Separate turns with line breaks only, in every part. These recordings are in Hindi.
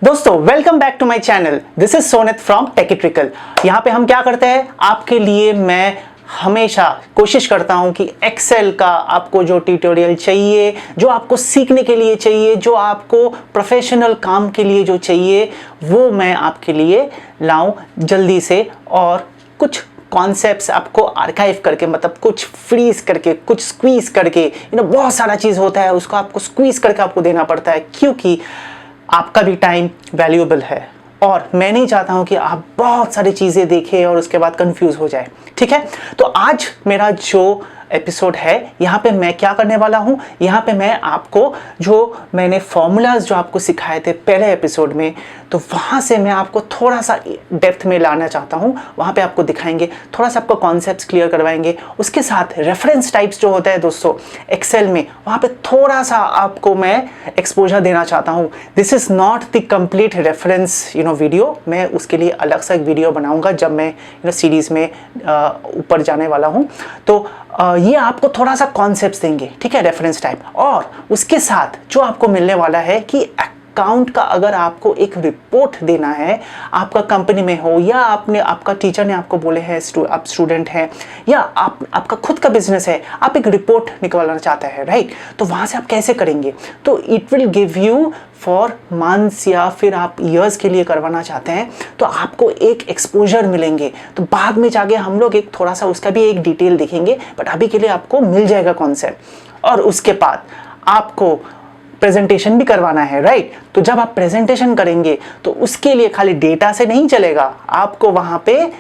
दोस्तों welcome back to my channel. This is Sonit from टेकिट्रिकल। यहाँ पे हम क्या करते हैं, आपके लिए मैं हमेशा कोशिश करता हूँ कि एक्सेल का आपको जो ट्यूटोरियल चाहिए, जो आपको सीखने के लिए चाहिए, जो आपको प्रोफेशनल काम के लिए जो चाहिए, वो मैं आपके लिए लाऊं जल्दी से। और कुछ कॉन्सेप्ट्स आपको आर्काइव करके, मतलब कुछ फ्रीज करके, कुछ स्क्वीज करके, बहुत सारा चीज़ होता है, उसको आपको स्क्वीज करके आपको देना पड़ता है, क्योंकि आपका भी टाइम वैल्यूएबल है और मैं नहीं चाहता हूं कि आप बहुत सारी चीज़ें देखें और उसके बाद कंफ्यूज हो जाए। ठीक है, तो आज मेरा जो एपिसोड है, यहाँ पे मैं क्या करने वाला हूँ, यहाँ पे मैं आपको जो मैंने फॉर्मूलाज जो आपको सिखाए थे पहले एपिसोड में, तो वहाँ से मैं आपको थोड़ा सा डेप्थ में लाना चाहता हूँ। वहाँ पे आपको दिखाएंगे, थोड़ा सा आपको कॉन्सेप्ट्स क्लियर करवाएंगे। उसके साथ रेफरेंस टाइप्स जो होता है दोस्तों एक्सेल में, वहाँ पे थोड़ा सा आपको मैं एक्सपोजर देना चाहता हूँ। This is not the complete reference video, मैं उसके लिए अलग सा एक वीडियो बनाऊँगा जब मैं सीरीज़ में ऊपर जाने वाला हूँ। तो ये आपको थोड़ा सा कॉन्सेप्ट्स देंगे, ठीक है, रेफरेंस टाइप। और उसके साथ जो आपको मिलने वाला है कि अकाउंट का अगर आपको एक रिपोर्ट देना है, आपका कंपनी में हो या आपका टीचर ने आपको बोले हैं, आप स्टूडेंट हैं या आपका खुद का बिजनेस है, आप एक रिपोर्ट निकालना चाहते हैं, राइट, तो वहाँ से आप कैसे करेंगे। तो it will give you for months या फिर आप ईयर्स के लिए करवाना चाहते हैं, तो आपको एक एक्सपोजर मिलेंगे। तो बाद में जाके हम लोग एक थोड़ा सा उसका भी एक डिटेल देखेंगे, बट अभी के लिए आपको मिल जाएगा कॉन्सेप्ट। और उसके बाद आपको प्रेजेंटेशन भी करवाना है, राइट। तो जब आप प्रेजेंटेशन करेंगे तो उसके लिए खाली डेटा से नहीं चलेगा, आपको वहां पे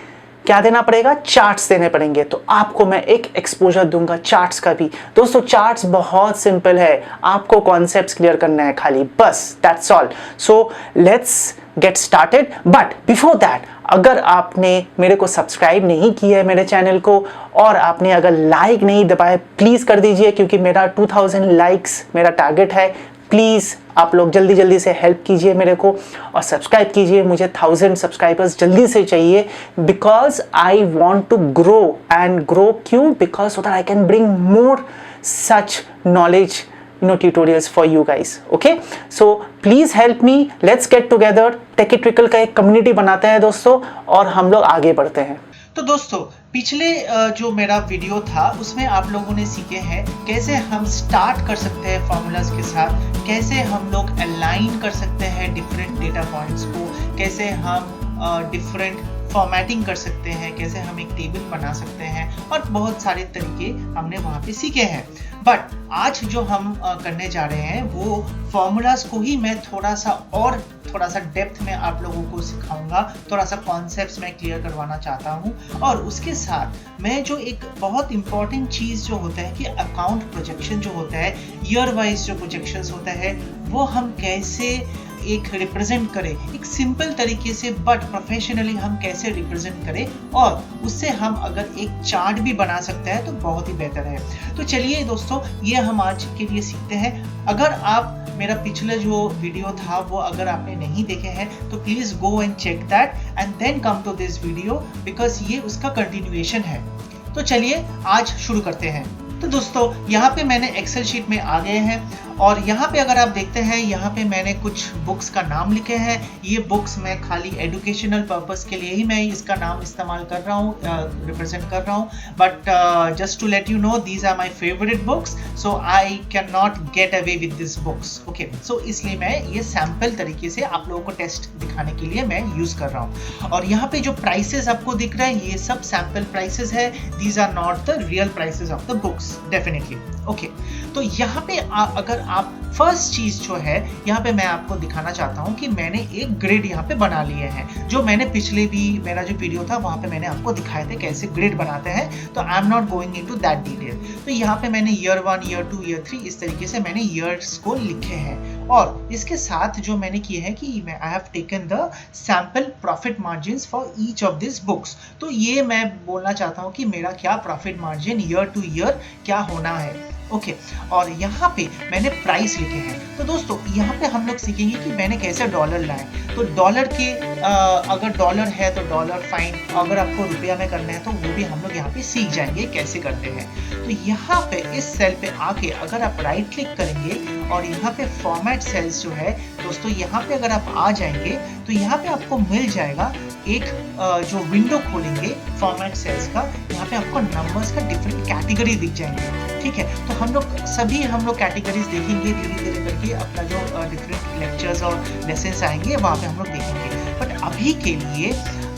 क्या देना पड़ेगा, चार्ट्स देने पड़ेंगे। तो आपको मैं एक एक्सपोजर दूंगा चार्ट्स का भी। दोस्तों चार्ट्स बहुत सिंपल है, आपको कॉन्सेप्ट्स क्लियर करना है खाली, बस that's all. So let's get started. But before that, अगर आपने मेरे को सब्सक्राइब नहीं किया है मेरे चैनल को, और आपने अगर लाइक नहीं दबाया, प्लीज़ कर दीजिए, क्योंकि मेरा 2000 लाइक्स मेरा टारगेट है। प्लीज़ आप लोग जल्दी जल्दी से हेल्प कीजिए मेरे को और सब्सक्राइब कीजिए। मुझे 1000 सब्सक्राइबर्स जल्दी से चाहिए, because I want to grow. And grow क्यों? Because so that I can bring more such knowledge tutorials for you guys. Okay, so please help me, let's get together। टेकिट्रिकल का एक कम्युनिटी बनाते हैं दोस्तों और हम लोग आगे बढ़ते हैं।
तो दोस्तों पिछले जो मेरा वीडियो था उसमें आप लोगों ने सीखे हैं कैसे हम स्टार्ट कर सकते हैं फॉर्मूलाज के साथ, कैसे हम लोग अलाइन कर सकते हैं डिफरेंट डेटा पॉइंट्स को, कैसे हम डिफरेंट फॉर्मेटिंग कर सकते हैं, कैसे हम एक टेबल बना सकते हैं, और बहुत सारे तरीके हमने वहाँ पे सीखे हैं। बट आज जो हम करने जा रहे हैं वो फॉर्मूलाज को ही मैं थोड़ा सा डेप्थ में आप लोगों को सिखाऊंगा, थोड़ा सा कॉन्सेप्ट्स मैं क्लियर करवाना चाहता हूँ। और उसके साथ मैं जो एक बहुत इंपॉर्टेंट चीज़ जो होता है कि अकाउंट प्रोजेक्शन जो होता है, ईयर वाइज जो प्रोजेक्शंस होता है, वो हम कैसे एक रिप्रेजेंट करें, एक सिंपल तरीके से बट प्रोफेशनली हम कैसे रिप्रेजेंट करें, और उससे हम अगर एक चार्ट भी बना सकते हैं तो बहुत ही बेहतर है। तो चलिए दोस्तों, ये हम आज के लिए सीखते हैं। अगर आप मेरा पिछला जो वीडियो था वो अगर आपने नहीं देखे हैं तो please go and check that and then come to this video, because ये उसका कंटिन्यूएशन है। तो चलिए आज शुरू करते हैं। तो दोस्तों यहाँ पे मैंने एक्सेल शीट में आ गए हैं और यहाँ पे अगर आप देखते हैं, यहाँ पे मैंने कुछ बुक्स का नाम लिखे हैं। ये बुक्स मैं खाली एजुकेशनल पर्पस के लिए ही मैं इसका नाम इस्तेमाल कर रहा हूँ, रिप्रेजेंट कर रहा हूँ। But just to let you know, these are my favourite books, so I can not get away with this books. Okay, so इसलिए मैं ये सैम्पल तरीके से आप लोगों को टेस्ट दिखाने के लिए मैं यूज कर रहा हूँ। और यहाँ पे जो प्राइसेस आपको दिख रहा है, ये सब सैम्पल प्राइसेस है, these are not the real prices of the books definitely. Okay, तो यहाँ पे अगर आप फर्स्ट चीज जो है, यहाँ पे मैं आपको दिखाना चाहता हूँ कि मैंने एक ग्रिड यहाँ पे बना लिए हैं, जो मैंने पिछले भी मेरा जो वीडियो था वहाँ पे मैंने आपको दिखाए थे कैसे ग्रिड बनाते हैं। तो I am not going into that detail. तो यहाँ पे मैंने ईयर 1, ईयर 2, ईयर 3 इस तरीके से मैंने ईयर्स को लिखे हैं। और इसके साथ जो मैंने किए हैं कि I have taken the sample profit margins for each of this books. तो ये मैं बोलना चाहता हूँ कि मेरा क्या profit margin year two year क्या होना है। ओके और यहाँ पे मैंने प्राइस लिखे हैं। तो दोस्तों यहाँ पे हम लोग सीखेंगे कि मैंने कैसे डॉलर लाए। तो डॉलर के अगर डॉलर है तो डॉलर फाइन, अगर आपको रुपया में करना है तो वो भी हम लोग यहाँ पे सीख जाएंगे कैसे करते हैं। तो यहाँ पे इस सेल पे आके अगर आप राइट क्लिक करेंगे और यहाँ पे फॉर्मेट सेल्स जो है दोस्तों, यहाँ पे अगर आप आ जाएंगे तो यहाँ पे आपको मिल जाएगा एक जो विंडो खोलेंगे फॉर्मेट सेल्स का, यहाँ पे आपको नंबर्स का डिफरेंट कैटेगरी दिख जाएंगे। ठीक है, तो हम लोग कैटेगरीज देखेंगे धीरे धीरे करके, अपना जो डिफरेंट लेक्चर्स और लेसन्स आएंगे वहाँ पे हम लोग देखेंगे। बट अभी के लिए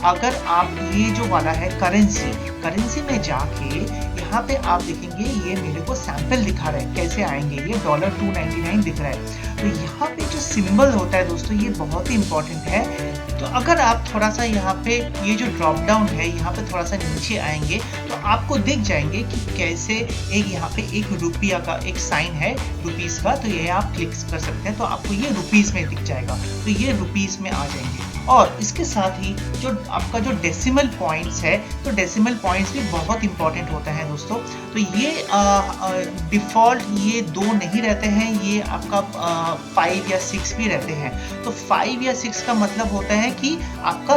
अगर आप ये जो वाला है करेंसी में जाके यहाँ पे आप देखेंगे ये मेरे को सैंपल दिखा रहा है कैसे आएंगे, ये $2.99 दिख रहा है। तो यहाँ पे जो सिंबल होता है दोस्तों ये बहुत ही इंपॉर्टेंट है। तो अगर आप थोड़ा सा यहाँ पे ये जो ड्रॉप डाउन है यहाँ पे थोड़ा सा नीचे आएंगे तो आपको दिख जाएंगे कि कैसे एक यहाँ पे एक रुपया का एक साइन है रुपीस का, तो ये आप क्लिक कर सकते हैं तो आपको ये रुपीस में दिख जाएगा, तो ये रुपीस में आ जाएंगे। और इसके साथ ही जो आपका जो डेसिमल पॉइंट्स है, तो डेसिमल पॉइंट्स भी बहुत इंपॉर्टेंट होता है दोस्तों। तो ये डिफ़ॉल्ट ये 2 नहीं रहते हैं, ये आपका 5 या 6 भी रहते हैं। तो 5 या 6 का मतलब होता है कि आपका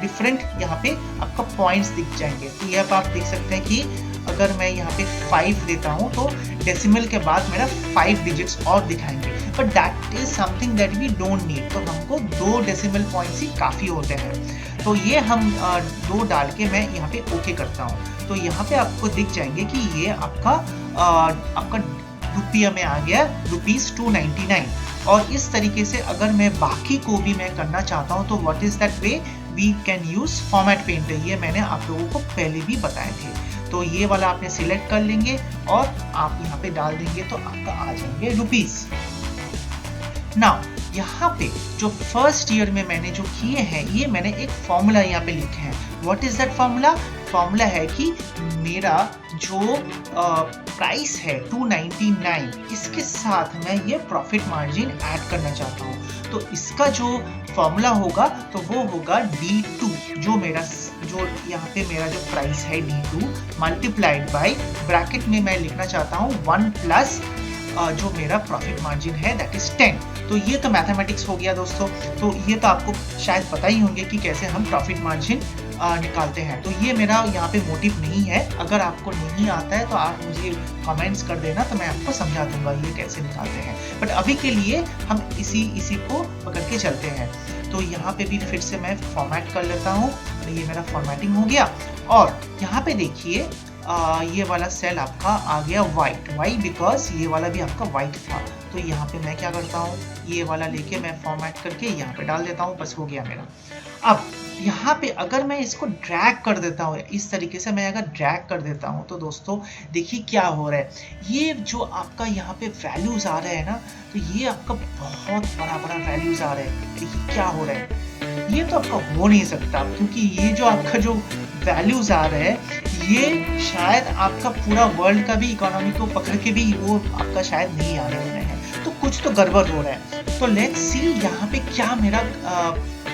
डिफरेंट यहाँ पे आपका पॉइंट्स दिख जाएंगे। तो ये आप देख सकते हैं कि अगर मैं यहाँ पे 5 देता हूँ तो डेसिमल के बाद मेरा 5 डिजिट्स और दिखाएंगे, but that is something that we don't need. तो हमको 2 डेसिमल पॉइंट्स ही काफ़ी होते हैं। तो ये हम 2 डाल के मैं यहाँ पे ओके करता हूँ। तो यहाँ पे आपको दिख जाएंगे कि ये आपका रुपया में आ गया ₹299। और इस तरीके से अगर मैं बाकी को भी मैं करना चाहता हूँ तो what is that way we can use format painter. ये मैंने आप लोगों को पहले भी बताए थे। तो ये वाला आपने सिलेक्ट कर लेंगे और आप यहाँ पे डाल देंगे तो आपका आ जाएंगे रुपीस। नाउ यहाँ पे जो फर्स्ट ईयर में मैंने जो किए हैं ये मैंने एक फॉर्मूला यहाँ पे लिखे हैं। What is that formula? Formula है कि मेरा जो प्राइस है 299, इसके साथ मैं ये प्रॉफिट मार्जिन ऐड करना चाहता हूँ। तो इसका जो फॉर्मूला होगा तो वो होगा D2, जो यहाँ पे मेरा जो प्राइस है D2 मल्टीप्लाइड बाय ब्रैकेट में मैं लिखना चाहता हूँ 1 प्लस जो मेरा प्रॉफिट मार्जिन है दैट इज 10। तो ये तो मैथमेटिक्स हो गया दोस्तों। तो ये तो आपको शायद पता ही होंगे कि कैसे हम प्रॉफिट मार्जिन निकालते हैं। तो ये मेरा यहाँ पे मोटिव नहीं है। अगर आपको नहीं आता है तो आप मुझे कमेंट्स कर देना, तो मैं आपको समझा दूंगा ये कैसे निकालते हैं। बट अभी के लिए हम इसी को पकड़ के चलते हैं। तो यहाँ पे भी फिर से मैं फॉर्मेट कर लेता हूँ। तो ये मेरा फॉर्मेटिंग हो गया और यहाँ पे देखिए ये वाला सेल आपका आ गया वाइट। वाई बिकॉज ये वाला भी आपका वाइट था। तो यहाँ पे मैं क्या करता हूँ, ये वाला लेके मैं फॉर्मेट करके यहाँ पे डाल देता हूँ, बस हो गया मेरा। अब यहाँ पे अगर मैं इसको ड्रैग कर देता हूँ, इस तरीके से मैं अगर ड्रैग कर देता हूँ तो दोस्तों देखिए क्या हो रहा है। ये जो आपका यहाँ पे वैल्यूज आ रहे हैं ना, तो ये आपका बहुत बड़ा वैल्यूज आ रहे हैं। देखिए क्या हो रहा है, ये तो आपका हो नहीं सकता, क्योंकि ये जो आपका जो वैल्यूज आ रहे हैं ये शायद आपका पूरा वर्ल्ड का भी इकोनॉमी को पकड़ के भी वो आपका शायद नहीं आ रहे हैं। तो कुछ तो गड़बड़ हो रहा है। तो लेट्स सी यहाँ पे क्या मेरा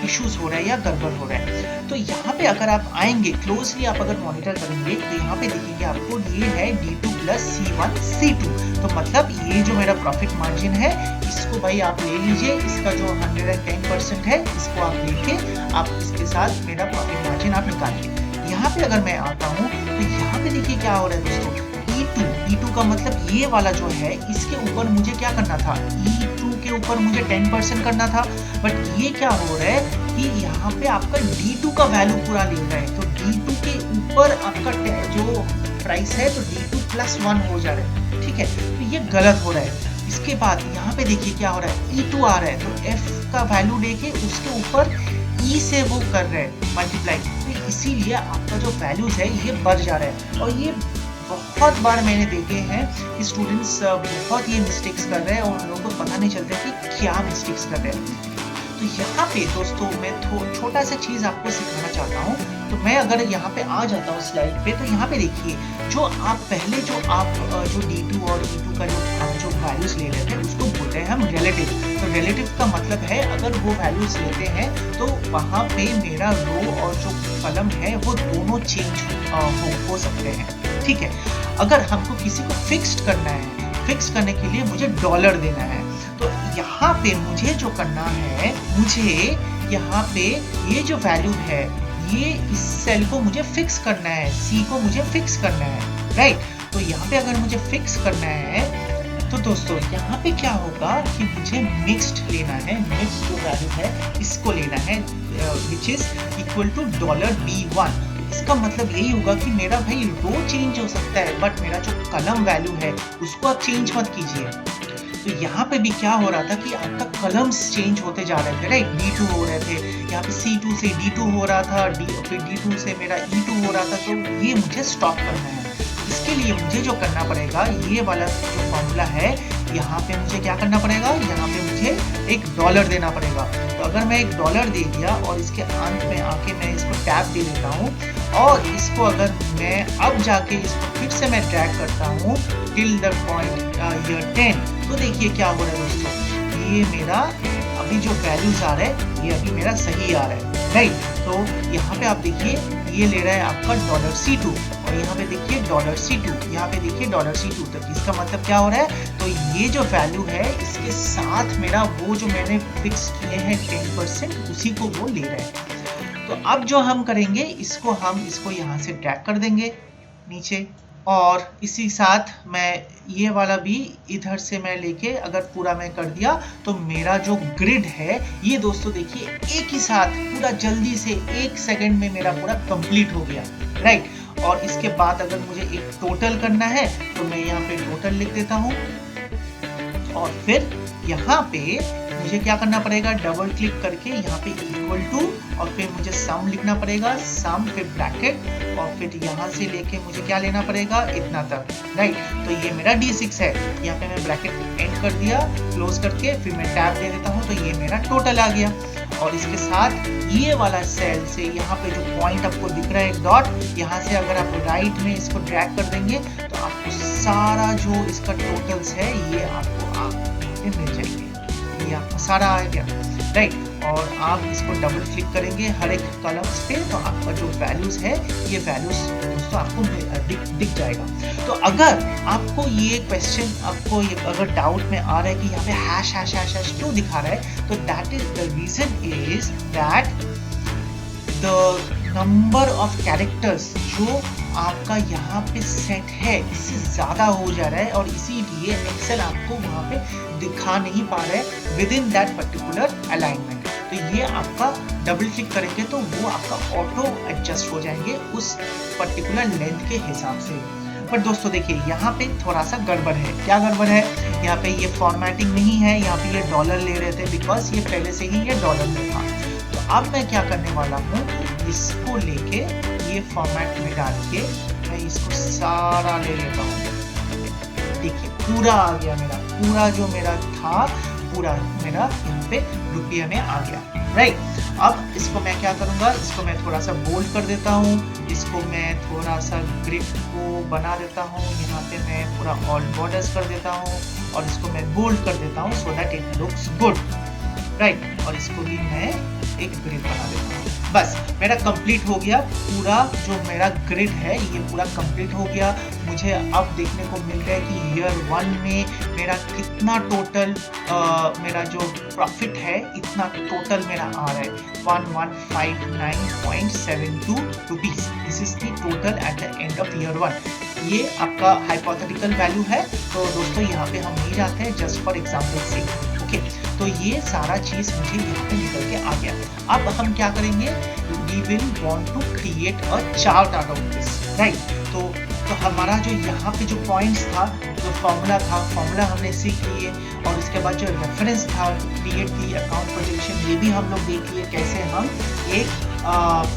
इश्यूज हो रहा है या गड़बड़ हो रहा है। तो यहाँ पे अगर आप आएंगे क्लोजली, आप अगर मॉनिटर करेंगे तो यहाँ पे देखेंगे आपको ये है D2 प्लस C1 C2। तो मतलब ये जो मेरा प्रॉफिट मार्जिन है इसको भाई आप ले लीजिए, इसका जो 110% है इसको आप लेके आप इसके साथ मेरा प्रॉफिट मार्जिन आप निकालिए। यहाँ पे अगर मैं आता हूँ तो यहाँ पे देखिए क्या हो रहा है दोस्तों, E2 का मतलब ये वाला जो है इसके ऊपर मुझे क्या करना था, E2 के ऊपर मुझे 10% करना था। बट ये क्या हो रहा है कि यहाँ पे आपका D2 का वैल्यू पूरा ले रहा है। तो D2 के ऊपर आपका जो प्राइस है तो D2 प्लस 1 हो जा रहा है। ठीक है, तो ये गलत हो रहा है। इसके बाद यहाँ पे देखिए क्या हो रहा है, E2 आ रहा है तो F का वैल्यू लेके उसके ऊपर E से वो कर रहे हैं मल्टीप्लाई। तो इसीलिए आपका जो वैल्यूज है ये बढ़ जा रहा है। और ये बहुत बार मैंने देखे हैं कि स्टूडेंट्स बहुत ये मिस्टेक्स कर रहे हैं और उन लोगों को पता नहीं चलता कि क्या मिस्टेक्स कर रहे हैं। तो यहाँ पे दोस्तों मैं छोटा सा चीज़ आपको सिखाना चाहता हूँ। तो मैं अगर यहाँ पे आ जाता हूँ स्लाइड पे, तो यहाँ पे देखिए जो आप पहले जो D2 और E2 का जो वैल्यूज ले लेते हैं उसको बोलते हैं हम रिलेटिव। तो रिलेटिव का मतलब है अगर वो वैल्यूज लेते हैं तो वहाँ पे मेरा रो और जो कॉलम है वो दोनों चेंज हो सकते हैं। ठीक है। अगर हमको किसी को फिक्स्ड करना है, फिक्स करने के लिए मुझे डॉलर देना है, तो यहाँ पे मुझे जो करना है, मुझे यहाँ पे ये जो वैल्यू है, ये इस सेल को मुझे फिक्स करना है, सी को मुझे फिक्स करना है, राइट। तो यहाँ पे अगर मुझे फिक्स करना है तो दोस्तों यहाँ पे क्या होगा कि मुझे मिक्स्ड लेना है, मिक्स्ड जो वैल्यू है इसको लेना है, which is equal to $B1। इसका मतलब यही होगा कि मेरा भाई रो चेंज हो सकता है, बट मेरा जो कलम वैल्यू है उसको आप चेंज मत कीजिए। तो यहाँ पे भी क्या हो रहा था कि आपका कलम्स चेंज होते जा रहे थे, राइट। D2 हो रहे थे, यहाँ पे C2 से D2 हो रहा था, फिर D2 से मेरा E2 हो रहा था, तो ये मुझे स्टॉप करना है। इसके लिए मुझे जो करना पड़ेगा, ये वाला जो फॉर्मूला है, यहाँ पे मुझे क्या करना पड़ेगा, यहाँ पे मुझे एक डॉलर देना पड़ेगा। तो अगर मैं एक डॉलर दे दिया और इसके अंत में आके मैं इसको टैब दे देता हूँ, और इसको अगर मैं अब जाके इसको फिर से मैं ड्रैग करता हूँ टिल द पॉइंट ईयर 10, तो देखिए क्या हो रहा है दोस्तों, ये मेरा अभी जो वैल्यूज आ रहा है ये अभी मेरा सही आ रहा है, राइट। तो यहाँ पे आप देखिए ये ले रहा है आपका $C2, और यहाँ पे देखिए $C2, यहाँ पे देखिए $C2। तो इसका मतलब क्या हो रहा है, तो ये जो वैल्यू है इसके साथ मेरा वो जो मैंने फिक्स किए हैं 10%, उसी को वो ले रहा है। तो अब जो हम करेंगे, इसको यहाँ से ड्रैग कर देंगे नीचे, और इसी साथ मैं ये वाला भी इधर से मैं लेके अगर पूरा मैं कर दिया, तो मेरा जो ग्रिड है ये दोस्तों देखिए एक ही साथ पूरा जल्दी से 1 सेकंड में मेरा पूरा कंप्लीट हो गया, राइट। और इसके बाद अगर मुझे एक टोटल करना है तो मैं यहाँ पे टोटल लिख देता हूँ, और फिर यहाँ पे मुझे क्या करना पड़ेगा, डबल क्लिक करके यहाँ पे इक्वल टू, और फिर मुझे सम लिखना पड़ेगा, सम फिर ब्रैकेट, और फिर यहाँ से लेके मुझे क्या लेना पड़ेगा, इतना तक, राइट। तो ये मेरा D6 है, यहाँ पे मैं ब्रैकेट एंड कर दिया क्लोज करके, फिर मैं टैब दे देता हूँ, तो ये मेरा टोटल आ गया। और इसके साथ ये वाला सेल से यहाँ पे जो पॉइंट आपको दिख रहा है एक डॉट, यहाँ से अगर आप राइट में इसको ड्रैग कर देंगे तो आपको सारा जो इसका टोटल्स है ये आपको मिल जाएंगे, ये आपका सारा आ गया, राइट। और आप इसको डबल क्लिक करेंगे हर एक कॉलम्स पे, तो आपका जो वैल्यूज है ये वैल्यूज दोस्तों आपको दिख जाएगा। तो अगर आपको ये क्वेश्चन, आपको ये अगर डाउट में आ रहा है कि यहाँ पे हैश हैश हैश हैश क्यों दिखा रहा है, तो that is the reason is that the number of characters जो आपका यहाँ पे सेट है इससे ज़्यादा हो जा रहा है, और इसीलिए एक्सेल आपको वहाँ पे दिखा नहीं पा रहा है with in that particular alignment. तो ये आपका डबल क्लिक करेंगे तो वो आपका ऑटो एडजस्ट हो जाएंगे उस पर्टिकुलर लेंथ के हिसाब से। पर दोस्तों देखिए यहाँ पे थोड़ा सा गड़बड़ है। क्या गड़बड़ है, यहाँ पे ये फॉर्मेटिंग नहीं है, यहाँ पे ये डॉलर ले रहे थे बिकॉज ये पहले से ही ये डॉलर में था। तो अब मैं क्या करने वाला हूँ, इसको लेके ये फॉर्मेट में डाल के मैं इसको सारा ले लेता हूँ। देखिए पूरा आ गया मेरा, पूरा जो मेरा था पूरा मेरा यहाँ पे रुपये में आ गया, राइट। अब इसको मैं क्या करूँगा, इसको मैं थोड़ा सा बोल्ड कर देता हूँ, इसको मैं थोड़ा सा ग्रिड को बना देता हूँ, यहाँ पे मैं पूरा ऑल बॉर्डर्स कर देता हूँ, और इसको मैं बोल्ड कर देता हूँ so that it looks good, right. और इसको भी मैं एक ग्रिड बना देता हूँ। बस मेरा कंप्लीट हो गया, पूरा जो मेरा ग्रिड है ये पूरा कंप्लीट हो गया। मुझे अब देखने को मिल रहा है कि ईयर 1 में मेरा कितना टोटल मेरा जो प्रॉफिट है इतना टोटल मेरा आ रहा है 1159.72 rupees. This is the total at the end of year 1। ये आपका हाइपोथेटिकल वैल्यू है, तो दोस्तों यहाँ पे हम नहीं जाते हैं, जस्ट फॉर एग्जाम्पल से, ओके। तो ये सारा चीज मुझे यहाँ पे निकल के आ गया। अब हम क्या करेंगे, we will want to create a chart out of this, right. तो हमारा जो यहाँ पे जो पॉइंट्स था, जो फॉर्मूला हमने सीख लिए, और उसके बाद जो रेफरेंस था क्रिएट दी अकाउंट प्रोजेक्शन, ये भी हम लोग देख लिए कैसे हम एक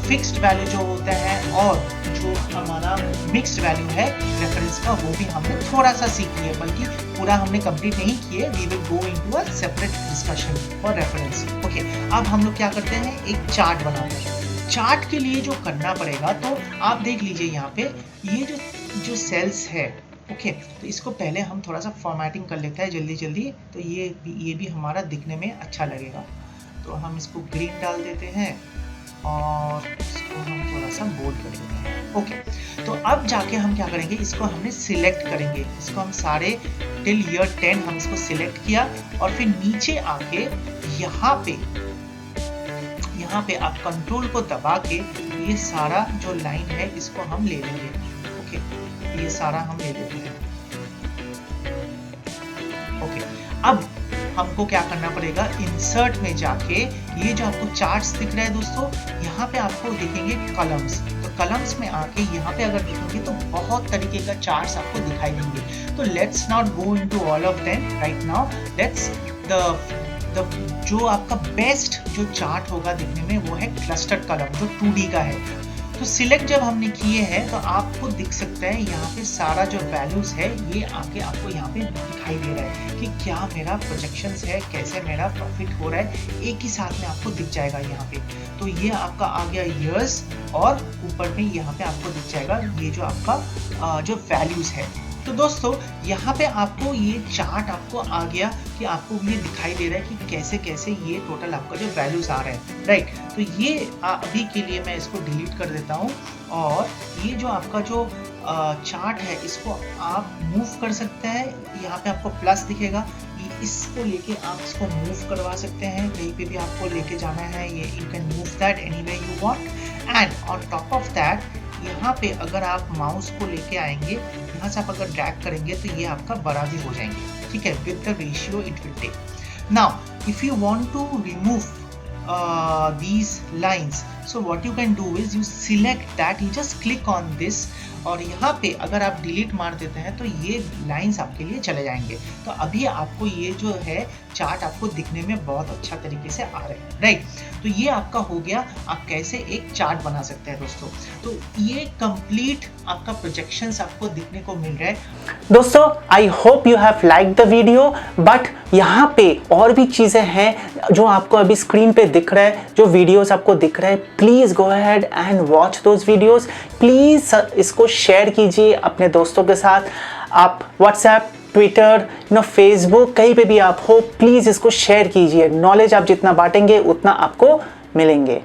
फिक्स्ड वैल्यू जो होता है और जो हमारा मिक्स्ड वैल्यू है रेफरेंस का, वो भी हमने थोड़ा सा सीख लिया, बल्कि पूरा हमने कंप्लीट नहीं किए। We will go into a separate discussion for reference, okay. अब हम लोग क्या करते हैं, एक चार्ट बनाते हैं। चार्ट के लिए जो करना पड़ेगा, तो आप देख लीजिए यहाँ पे ये जो सेल्स है, ओके। तो इसको पहले हम थोड़ा सा फॉर्मेटिंग कर लेते हैं जल्दी, तो ये भी हमारा दिखने में अच्छा लगेगा। तो हम इसको ग्रीन डाल देते हैं, और इसको हम थोड़ा सा बोल्ड कर देते हैं। ओके, तो अब जाके हम क्या करेंगे, इसको हमने सिलेक्ट करेंगे, इसको हम सारे टिल ईयर 10 हम इसको सिलेक्ट किया और फिर नीचे आके यहाँ पे आप कंट्रोल को दबा के ये सारा जो लाइन है इसको हम ले लेंगे। ओके, ये सारा हम ले लेते हैं। ओके, अब हमको क्या करना पड़ेगा, इंसर्ट में जाके ये जो आपको चार्ट्स दिख रहा है दोस्तों, यहाँ पे आपको दिखेंगे कलम्स। तो कलम्स में आके यहाँ पे अगर देखेंगे तो बहुत तरीके का चार्ट्स आपको दिखाई देंगे। तो let's not go into all of them right now. Let's जो आपका बेस्ट जो चार्ट होगा दिखने में वो है क्लस्टर कलम, जो 2D का है। तो सिलेक्ट जब हमने किए हैं तो आपको दिख सकता है यहाँ पे सारा जो वैल्यूज है ये आके आपको यहाँ पे दिखाई दे रहा है कि क्या मेरा प्रोजेक्शंस है, कैसे मेरा प्रॉफिट हो रहा है, एक ही साथ में आपको दिख जाएगा यहाँ पे। तो ये आपका आ गया ईयर्स और ऊपर में यहाँ पे आपको दिख जाएगा ये जो आपका जो वैल्यूज है। तो दोस्तों यहाँ पे आपको ये चार्ट आपको आ गया कि आपको ये दिखाई दे रहा है कि कैसे कैसे ये टोटल आपका जो वैल्यूज आ रहे हैं, राइट। तो ये अभी के लिए मैं इसको डिलीट कर देता हूँ और ये जो आपका जो चार्ट है इसको आप मूव कर सकते हैं। यहाँ पे आपको प्लस दिखेगा, इसको लेके आप इसको मूव करवा सकते हैं, कहीं पे भी आपको लेके जाना है ये you can move that anywhere you want. And on top of that यहाँ पे अगर आप माउस को लेके आएंगे, यहाँ से आप अगर ड्रैग करेंगे तो ये आपका बड़ा भी हो जाएंगे, ठीक है, with the ratio it will take. Now if you want to remove these lines, so what you can do is you select that, you just click on this और यहाँ पे अगर आप डिलीट मार देते हैं तो ये लाइंस आपके लिए चले जाएंगे। तो अभी आपको ये जो है चार्ट आपको दिखने में बहुत अच्छा तरीके से आ रहा है, राइट। तो ये आपका हो गया, आप कैसे एक चार्ट बना सकते हैं दोस्तों। तो ये कंप्लीट आपका प्रोजेक्शंस आपको दिखने को मिल रहा है।
दोस्तों I hope you have like the video, but यहाँ पे और भी चीज़ें हैं जो आपको अभी स्क्रीन पे दिख रहा है, जो वीडियोस आपको दिख रहा है, please go ahead and watch those videos. Please इसको शेयर कीजिए अपने दोस्तों के साथ। आप व्हाट्सएप, ट्विटर, फेसबुक, कहीं पे भी आप हो, प्लीज़ इसको शेयर कीजिए। नॉलेज आप जितना बांटेंगे उतना आपको मिलेंगे।